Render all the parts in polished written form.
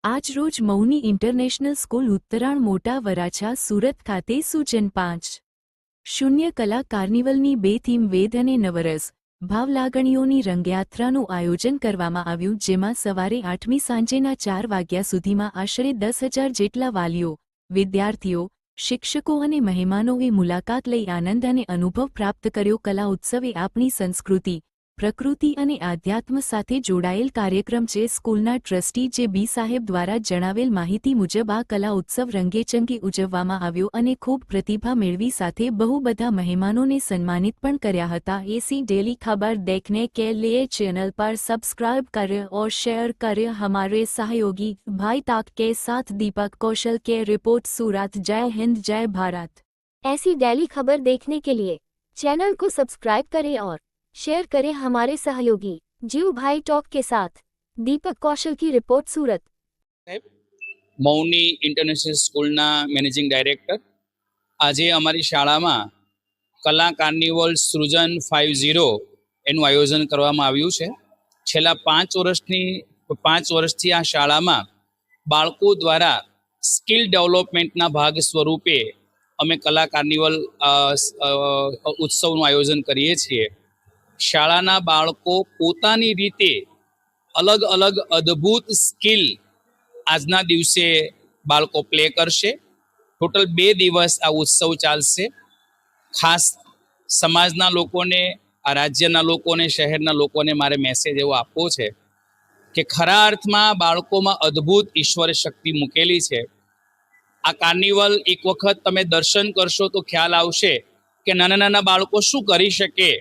આજરોજ Mouni international school Utran મોટા વરાછા સુરત ખાતે સૂચન 5.0 કલા કાર્નિવલની 2 થીમ વેદ અને નવરસ ભાવ લાગણીઓની રંગયાત્રાનું આયોજન કરવામાં આવ્યું, જેમાં સવારે 8મી સાંજેના 4 વાગ્યા સુધીમાં આશરે 10,000 જેટલા વાલીઓ, વિદ્યાર્થીઓ, શિક્ષકો અને મહેમાનોએ મુલાકાત લઈ આનંદ અને અનુભવ પ્રાપ્ત કર્યો. કલા ઉત્સવ એ આપણી સંસ્કૃતિ, પ્રકૃતિ અને આધ્યાત્મ સાથે જોડાયેલ કાર્યક્રમ છે. સ્કૂલના ટ્રસ્ટી જે બી સાહેબ દ્વારા જણાવેલ માહિતી મુજબ આ કલા ઉત્સવ રંગેચંગે ઉજવવામાં આવ્યો અને ખૂબ પ્રતિભા મેળવી સાથે બહુ બધા મહેમાનોને સન્માનિત પણ કર્યા હતા. એસી डेली खबर देखने के लिए चैनल पर सब्सक्राइब करें और शेयर करें. हमारे सहयोगी भाई ताक के साथ दीपक कौशल के रिपोर्ट सूरत. जय हिंद, जय भारत. ऐसी डेली खबर देखने के लिए चैनल को सब्सक्राइब करें और शेयर करें. हमारे सहयोगी जीव भाई टॉक के साथ दीपक कौशल की रिपोर्ट सूरत. મૌની ઇન્ટરનેશનલ સ્કૂલના મેનેજિંગ ડાયરેક્ટર. આજે અમારી શાળામાં કલા કાર્નિવલ સૃજન 50 એનું આયોજન કરવામાં આવ્યું છે. છેલ્લા 5 વર્ષથી આ શાળામાં બાળકો દ્વારા સ્કિલ ડેવલપમેન્ટના ભાગ સ્વરૂપે અમે કલા કાર્નિવલ ઉત્સવનું આયોજન કરીએ છીએ. શાળાના બાળકો પોતાની રીતે અલગ અલગ અદ્ભુત સ્કિલ આજના દિવસે બાળકો પ્લે કરશે. ટોટલ 2 દિવસ આ ઉત્સવ ચાલશે. ખાસ સમાજના લોકોને, આ રાજ્યના લોકોને, શહેરના લોકોને મારે મેસેજ એવો આપવો છે કે ખરા અર્થમાં બાળકોમાં અદ્ભુત ઈશ્વર શક્તિ મૂકેલી છે. આ કાર્નિવલ એક વખત તમે દર્શન કરશો તો ખ્યાલ આવશે કે નાના નાના બાળકો શું કરી શકે.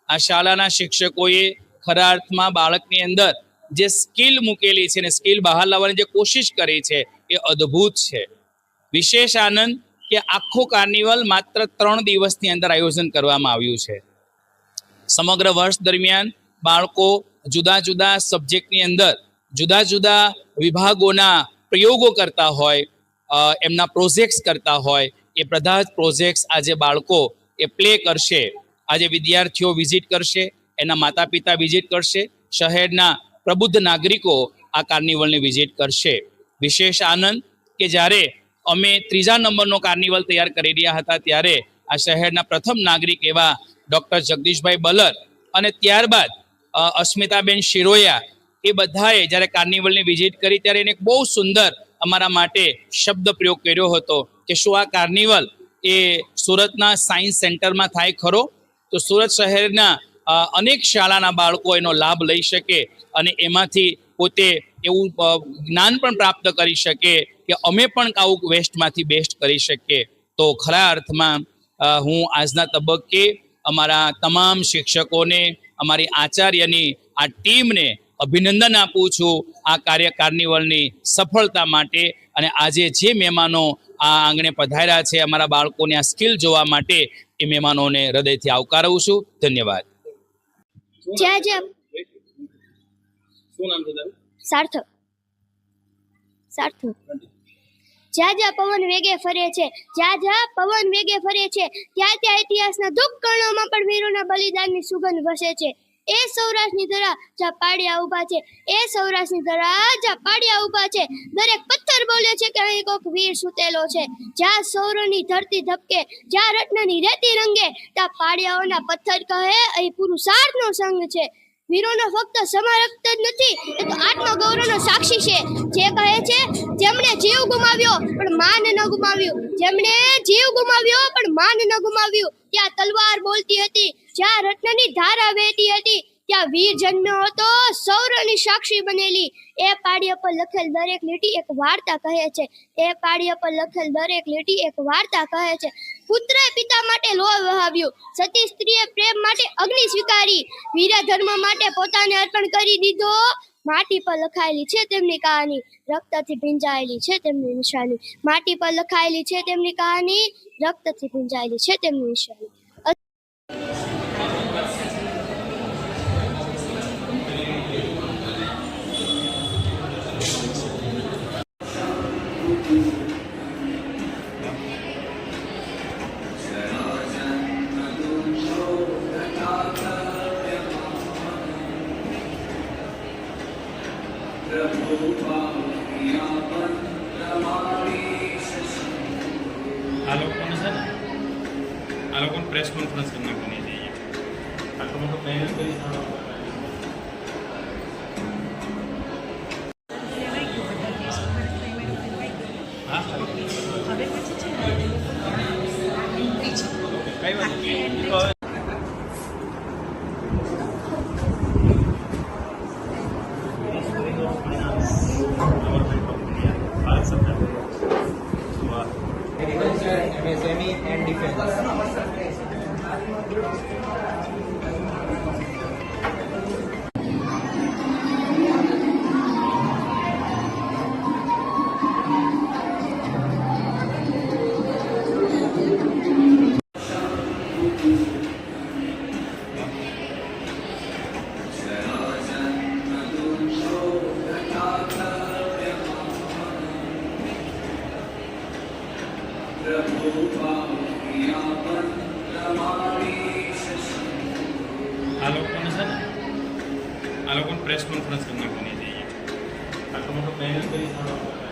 આ શાળાના શિક્ષકોએ ખરા અર્થમાં બાળકની અંદર જે સ્કિલ મૂકેલી છે ને સ્કિલ બહાર લાવવાની જે કોશિશ કરી છે એ અદ્ભુત છે. વિશેષ આનંદ કે આખો કાર્નિવલ માત્ર 3 દિવસની અંદર આયોજન કરવામાં આવ્યું છે. સમગ્ર વર્ષ દરમિયાન બાળકો જુદા જુદા સબ્જેક્ટની અંદર જુદા જુદા વિભાગોના પ્રયોગો કરતા હોય, એમના પ્રોજેક્ટ્સ કરતા હોય. એ બધા જ પ્રોજેક્ટ્સ આજે બાળકો એ પ્લે કરશે. આજે વિદ્યાર્થીઓ વિઝિટ કરશે, એના માતા પિતા વિઝિટ કરશે, શહેરના પ્રબુદ્ધ નાગરિકો આ કાર્નિવલની વિઝિટ કરશે. વિશેષ આનંદ કે જ્યારે અમે 3જા નંબરનો કાર્નિવલ તૈયાર કરી રહ્યા હતા ત્યારે આ શહેરના પ્રથમ નાગરિક એવા ડૉક્ટર જગદીશભાઈ બલર અને ત્યારબાદ અસ્મિતાબેન શિરોયા એ બધાએ જ્યારે કાર્નિવલની વિઝિટ કરી ત્યારે એને બહુ સુંદર અમારા માટે શબ્દ પ્રયોગ કર્યો હતો કે શું આ કાર્નિવલ એ સુરતના સાયન્સ સેન્ટરમાં થાય ખરો? તો સુરત શહેરના અનેક શાળાના બાળકો એનો લાભ લઈ શકે અને એમાંથી પોતે એવું જ્ઞાન પણ પ્રાપ્ત કરી શકે કે અમે પણ આવું વેસ્ટમાંથી બેસ્ટ કરી શકીએ. તો ખરા અર્થમાં હું આજના તબક્કે અમારા તમામ શિક્ષકોને, અમારી આચાર્યની આ ટીમને અભિનંદન આપું છું આ કાર્નિવલની સફળતા માટે. અને આજે જે મહેમાનો આ આંગણે પધાર્યા છે અમારા બાળકોની આ સ્કિલ જોવા માટે, એ મહેમાનોને હૃદયથી આવકારું છું. ધન્યવાદ. શું નામ છે તારું? સાર્થક. જ્યાં જ્યાં પવન વેગે ફરે છે, જ્યાં જ્યાં પવન વેગે ફરે છે, ત્યાં ત્યાં ઇતિહાસના દુઃખ કણોમાં પણ વીરોના બલિદાનની સુગંધ વસે છે. એ સૌરાષ્ટ્રની ધરા જ્યાં પાડિયા ઊભા છે, એ સૌરાષ્ટ્રની ધરા જ્યાં પાડિયા ઊભા છે. દરેક પથ્થર બોલે છે કે અહીં કોક વીર સૂતેલો છે. જ્યાં સૌરની ધરતી ધબકે, જ્યાં રત્નની રેતી રંગે, ત્યાં પાડિયાઓના પથ્થર કહે અહીં પુરુષાર્થનો સંગ છે. વીરોનો ફક્ત સમરક્ત જ નથી, એ તો આત્મગૌરવનો સાક્ષી છે. જે કહે છે જેમણે જીવ ગુમાવ્યો પણ માન ન ગુમાવ્યું, જેમણે જીવ ગુમાવ્યો પણ માન ન ગુમાવ્યું. ત્યાં તલવાર બોલતી હતી, જ્યાં રત્નની ધારા વહેતી હતી, ત્યાં વીર જન્મ્યો હતો સૌરની સાક્ષી બનેલી. એ પાડિયા પર લખેલ દરેક લીટી એક વાર્તા કહે છે. એ પાડિયા પર લખેલ દરેક લીટી એક વાર્તા કહે છે. પુત્રએ પિતા માટે લોહ વહાવ્યું, સતી સ્ત્રીએ પ્રેમ માટે અગ્નિ સ્વીકારી, વીરે ધર્મ માટે પોતાને અર્પણ કરી દીધો. માટી પર લખાયેલી છે તેમની કહાની, રક્તથી ભીંજાયેલી છે તેમની નિશાની. માટી પર લખાયેલી છે તેમની કહાની, રક્તથી ભીંજાયેલી છે તેમની નિશાની. Prabhu આ લોકોને છે ને આ લોકોને પ્રેસ કોન્ફરન્સ કરી નાખવાની છે અહીંયા આટલો મોટો પેનલ કરી હા હવે પછી છે ને એન્ટ્રી છે કઈ વાત આખી નહીં. એન્ટ્રી તો હવે Agriculture, MSME and defense. આ લોકોને છે ને આ લોકોને પ્રેસ કોન્ફરન્સ કરી નાખવાની છે અહીંયા આટલો મોટો પેનલ કરી